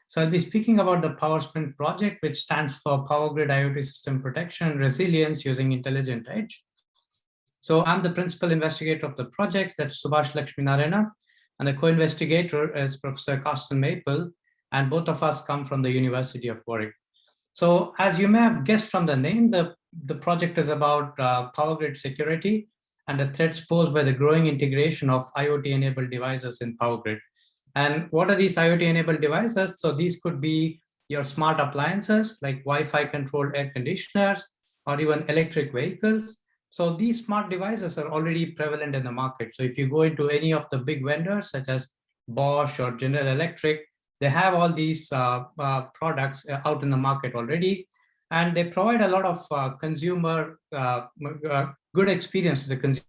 So I'll be speaking about the PowerSprint project, which stands for Power Grid IoT System Protection and Resilience using Intelligent Edge. So I'm the principal investigator of the project, that's Subhash Lakshminarayana, and the co-investigator is Professor Carsten Maple, and both of us come from the University of Warwick. So as you may have guessed from the name, the project is about power grid security and the threats posed by the growing integration of IoT-enabled devices in power grid. And what are these IoT-enabled devices? So these could be your smart appliances like Wi-Fi controlled air conditioners or even electric vehicles. So these smart devices are already prevalent in the market. So if you go into any of the big vendors such as Bosch or General Electric, they have all these products out in the market already, and they provide a lot of consumer good experience to the consumer.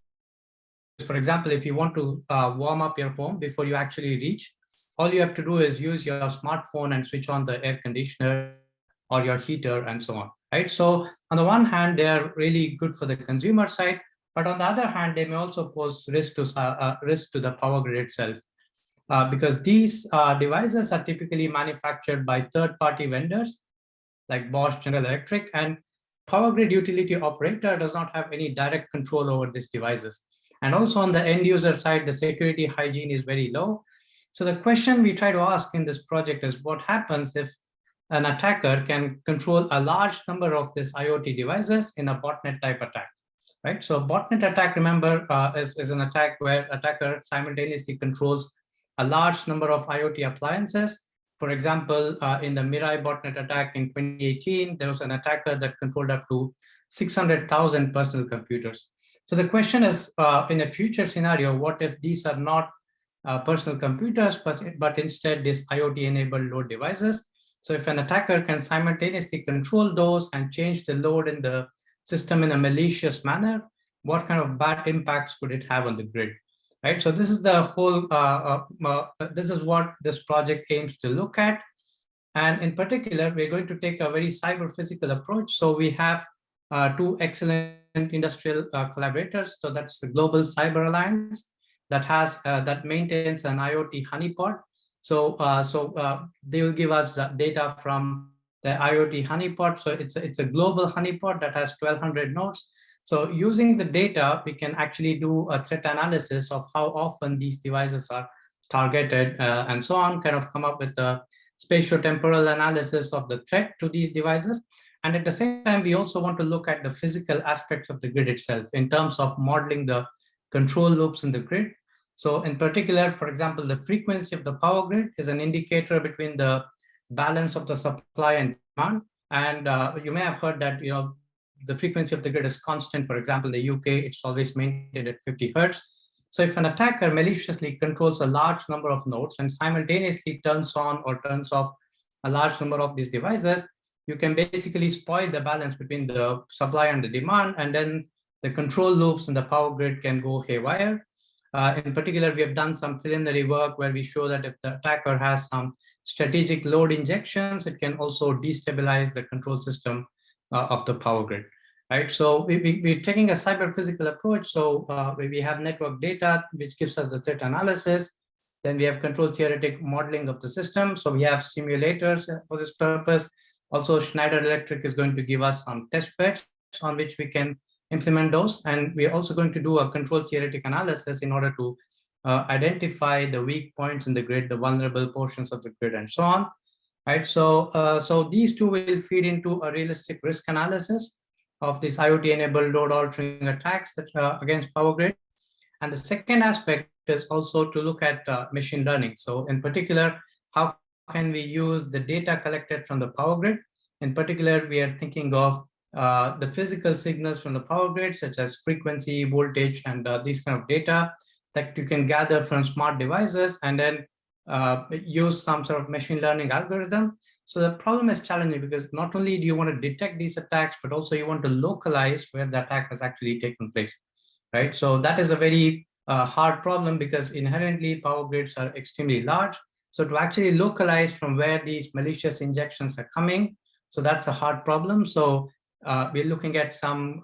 For example, if you want to warm up your home before you actually reach, all you have to do is use your smartphone and switch on the air conditioner or your heater and so on, right? So on the one hand, they are really good for the consumer side, but on the other hand, they may also pose risk to the power grid itself. Because these devices are typically manufactured by third-party vendors like Bosch, General Electric, and power grid utility operator does not have any direct control over these devices. And also on the end user side, the security hygiene is very low. So the question we try to ask in this project is what happens if an attacker can control a large number of these IoT devices in a botnet type attack, right? So botnet attack, remember, is an attack where attacker simultaneously controls a large number of IoT appliances. For example, in the Mirai botnet attack in 2018, there was an attacker that controlled up to 600,000 personal computers. So the question is, in a future scenario, what if these are not personal computers, but instead these IoT-enabled load devices? So if an attacker can simultaneously control those and change the load in the system in a malicious manner, what kind of bad impacts could it have on the grid? Right, so this is the whole, this is what this project aims to look at. And in particular, we're going to take a very cyber-physical approach. So we have two excellent industrial collaborators. So that's the Global Cyber Alliance that maintains an IoT honeypot. So they will give us data from the IoT honeypot. So it's a global honeypot that has 1,200 nodes. So using the data, we can actually do a threat analysis of how often these devices are targeted and so on, kind of come up with a spatiotemporal analysis of the threat to these devices. And at the same time, we also want to look at the physical aspects of the grid itself in terms of modeling the control loops in the grid. So in particular, for example, the frequency of the power grid is an indicator between the balance of the supply and demand. And you may have heard that, the frequency of the grid is constant. For example, in the UK, it's always maintained at 50 hertz. So if an attacker maliciously controls a large number of nodes and simultaneously turns on or turns off a large number of these devices, you can basically spoil the balance between the supply and the demand, and then the control loops in the power grid can go haywire. In particular, we have done some preliminary work where we show that if the attacker has some strategic load injections, it can also destabilize the control system of the power grid, right? So we're taking a cyber-physical approach. So we have network data, which gives us the threat analysis. Then we have control theoretic modeling of the system. So we have simulators for this purpose. Also, Schneider Electric is going to give us some test beds on which we can implement those. And we're also going to do a control theoretic analysis in order to identify the weak points in the grid, the vulnerable portions of the grid, and so on. Right, so these two will feed into a realistic risk analysis of these IoT-enabled load-altering attacks that against power grid. And the second aspect is also to look at machine learning. So in particular, how can we use the data collected from the power grid? In particular, we are thinking of the physical signals from the power grid, such as frequency, voltage, and these kind of data that you can gather from smart devices, and then use some sort of machine learning algorithm. So the problem is challenging because not only do you want to detect these attacks, but also you want to localize where the attack has actually taken place, right? So that is a very hard problem because inherently power grids are extremely large. So to actually localize from where these malicious injections are coming, so that's a hard problem. So we're looking at some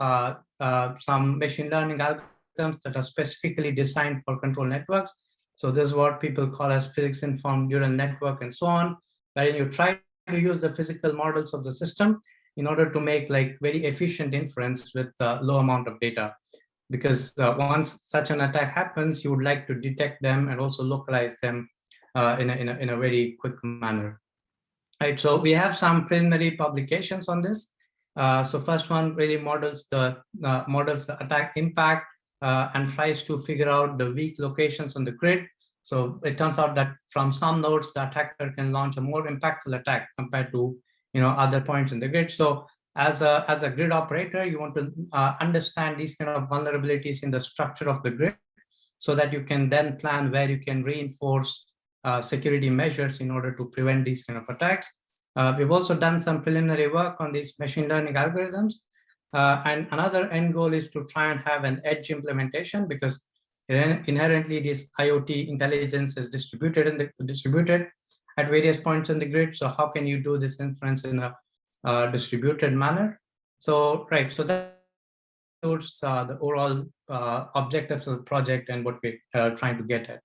machine learning algorithms that are specifically designed for control networks. So this is what people call as physics-informed neural network and so on. wherein you try to use the physical models of the system in order to make like very efficient inference with low amount of data. Because once such an attack happens, you would like to detect them and also localize them in a very quick manner. Right, so we have some preliminary publications on this. So first one really models the attack impact and tries to figure out the weak locations on the grid. So it turns out that from some nodes, the attacker can launch a more impactful attack compared to other points in the grid. So as a grid operator, you want to understand these kind of vulnerabilities in the structure of the grid, so that you can then plan where you can reinforce security measures in order to prevent these kind of attacks. We've also done some preliminary work on these machine learning algorithms. And another end goal is to try and have an edge implementation, because inherently this IoT intelligence is distributed at various points in the grid. So how can you do this inference in a distributed manner? So right, so that includes the overall objectives of the project and what we're trying to get at.